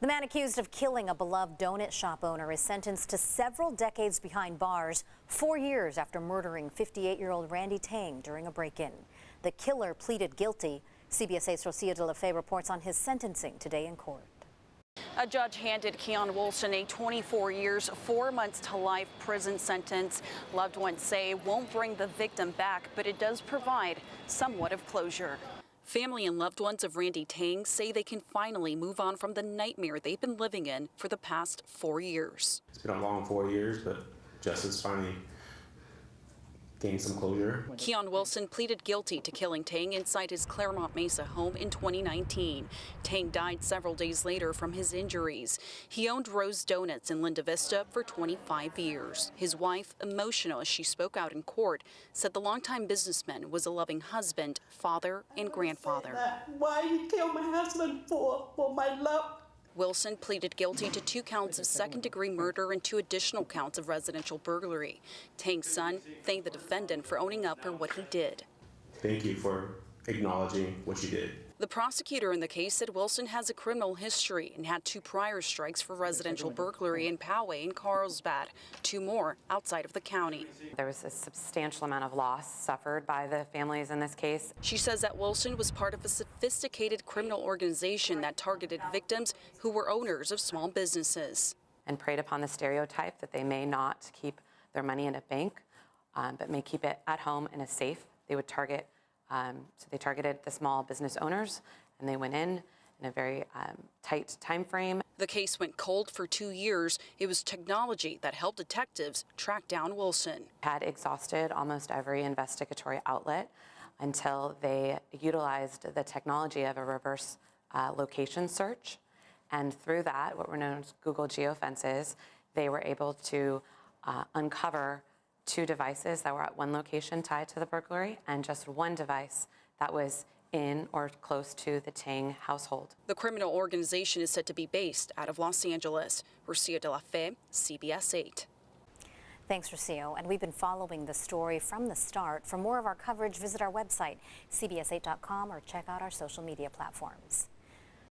The man accused of killing a beloved donut shop owner is sentenced to several decades behind bars, 4 years after murdering 58-year-old Randy Tang during a break-in. The killer pleaded guilty. CBS 8's Rocio de la Fe reports on his sentencing today in court. A judge handed Keon Wilson a 24 years, 4 months to life prison sentence. Loved ones say it won't bring the victim back, but it does provide somewhat of closure. Family and loved ones of Randy Tang say they can finally move on from the nightmare they've been living in for the past 4 years. It's been a long 4 years, but justice finally gained some closure. Keon Wilson pleaded guilty to killing Tang inside his Claremont Mesa home in 2019. Tang died several days later from his injuries. He owned Rose Donuts in Linda Vista for 25 years. His wife, emotional as she spoke out in court, said the longtime businessman was a loving husband, father, and grandfather. Why you kill my husband for my love? Wilson pleaded guilty to 2 counts of second-degree murder and 2 additional counts of residential burglary. Tang's son thanked the defendant for owning up for what he did. Thank you for acknowledging what you did. The prosecutor in the case said Wilson has a criminal history and had 2 prior strikes for residential burglary in Poway and Carlsbad, 2 more outside of the county. There was a substantial amount of loss suffered by the families in this case. She says that Wilson was part of a sophisticated criminal organization that targeted victims who were owners of small businesses. And preyed upon the stereotype that they may not keep their money in a bank, but may keep it at home in a safe. They would target So they targeted the small business owners, and they went in a very tight time frame. The case went cold for 2 years. It was technology that helped detectives track down Wilson. Had exhausted almost every investigatory outlet until they utilized the technology of a reverse location search. And through that, what were known as Google geofences, they were able to uncover 2 devices that were at one location tied to the burglary and just 1 device that was in or close to the Tang household. The criminal organization is said to be based out of Los Angeles. Rocio de la Fe, CBS 8. Thanks, Rocio. And we've been following the story from the start. For more of our coverage, visit our website, cbs8.com, or check out our social media platforms.